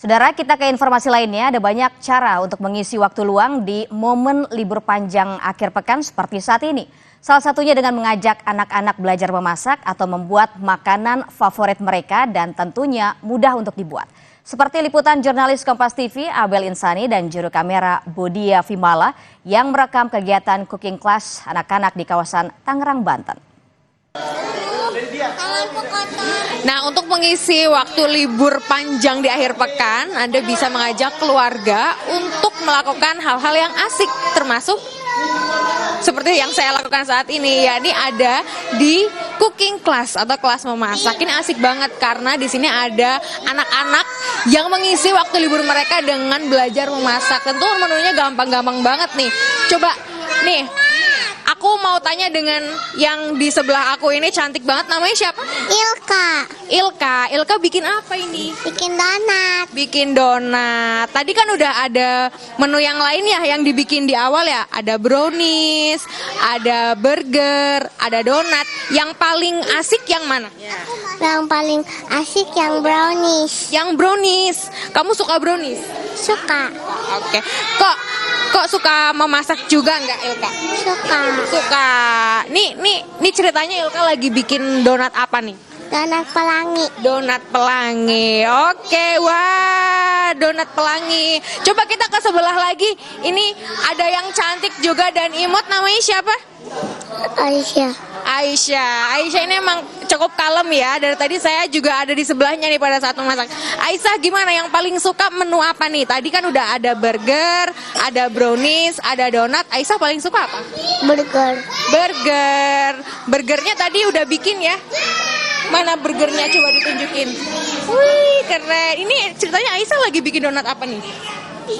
Saudara, kita ke informasi lainnya. Ada banyak cara untuk mengisi waktu luang di momen libur panjang akhir pekan seperti saat ini. Salah satunya dengan mengajak anak-anak belajar memasak atau membuat makanan favorit mereka dan tentunya mudah untuk dibuat. Seperti liputan jurnalis Kompas TV Abel Insani dan juru kamera Bodia Vimala yang merekam kegiatan cooking class anak-anak di kawasan Tangerang, Banten. Nah, untuk mengisi waktu libur panjang di akhir pekan, Anda bisa mengajak keluarga untuk melakukan hal-hal yang asik, termasuk seperti yang saya lakukan saat ini, yakni ada di cooking class atau kelas memasak. Ini asik banget karena di sini ada anak-anak yang mengisi waktu libur mereka dengan belajar memasak. Tentu menunya gampang-gampang banget nih. Coba nih, aku mau tanya dengan yang di sebelah aku ini, cantik banget, namanya siapa? Ilka bikin apa ini? Bikin donat. Bikin donat. Tadi kan udah ada menu yang lain ya yang dibikin di awal ya. Ada brownies, ada burger, ada donat. Yang paling asik yang mana? Yang paling asik yang brownies. Yang brownies. Kamu suka brownies? Suka. Oke. Kok suka memasak juga nggak, Ilka? Suka. Nih ceritanya Ilka lagi bikin donat apa nih? Donat pelangi. Donat pelangi. Oke, wah, donat pelangi. Coba kita ke sebelah lagi. Ini ada yang cantik juga dan imut, namanya siapa? Aisyah ini emang cukup kalem ya. Dari tadi saya juga ada di sebelahnya nih pada saat memasak. Aisyah, gimana yang paling suka menu apa nih? Tadi kan udah ada burger, ada brownies, ada donat. Aisyah paling suka apa? Burgernya tadi udah bikin ya? Mana burgernya, coba ditunjukin. Wih, keren. Ini ceritanya Aisyah lagi bikin donat apa nih?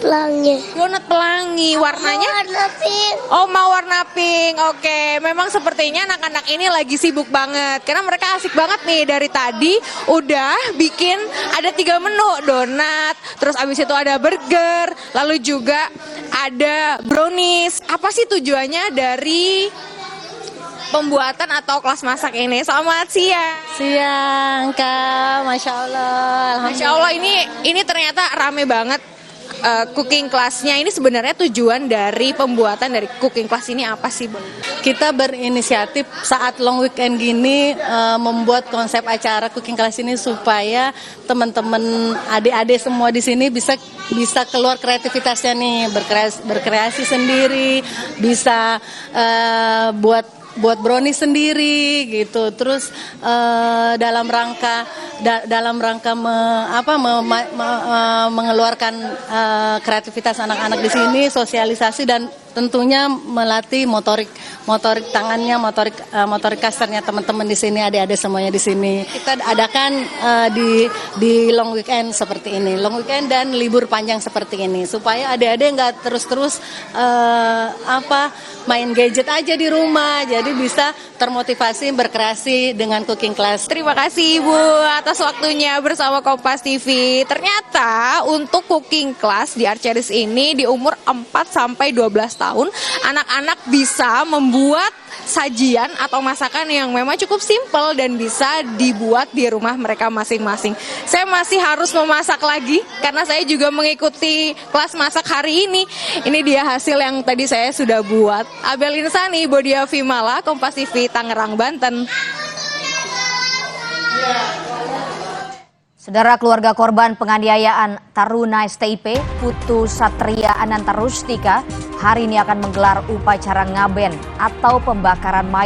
Pelangi. Donat pelangi, warnanya? Warna pink. Oh, mau warna pink. Oke, memang sepertinya anak-anak ini lagi sibuk banget karena mereka asik banget nih. Dari tadi udah bikin ada 3 menu, donat, terus abis itu ada burger, lalu juga ada brownies. Apa sih tujuannya dari pembuatan atau kelas masak ini? Selamat siang. Siang, Kak. Masya Allah. Masya Allah, ini ternyata rame banget. Cooking class-nya ini sebenarnya tujuan dari pembuatan dari cooking class ini apa sih, Bu? Kita berinisiatif saat long weekend gini membuat konsep acara cooking class ini supaya teman-teman adik-adik semua di sini bisa keluar kreativitasnya nih, berkreasi sendiri, bisa buat brownies sendiri gitu. Terus dalam rangka mengeluarkan kreativitas anak-anak di sini, sosialisasi dan tentunya melatih motorik tangannya, motorik kasarnya teman-teman di sini, adik-adik semuanya di sini. Kita adakan di long weekend seperti ini, long weekend dan libur panjang seperti ini, supaya adik-adik nggak terus main gadget aja di rumah, jadi bisa termotivasi berkreasi dengan cooking class. Terima kasih Ibu atas waktunya bersama Kompas TV. Ternyata untuk cooking class di Arceris ini di umur 4 sampai 12 tahun, anak-anak bisa membuat sajian atau masakan yang memang cukup simpel dan bisa dibuat di rumah mereka masing-masing. Saya masih harus memasak lagi karena saya juga mengikuti kelas masak hari ini. Ini dia hasil yang tadi saya sudah buat. Abel Insani, Bodia Vimala, Kompas TV, Tangerang, Banten. Saudara, keluarga korban penganiayaan Taruna STIP Putu Satria Ananta Rustika hari ini akan menggelar upacara ngaben atau pembakaran mayat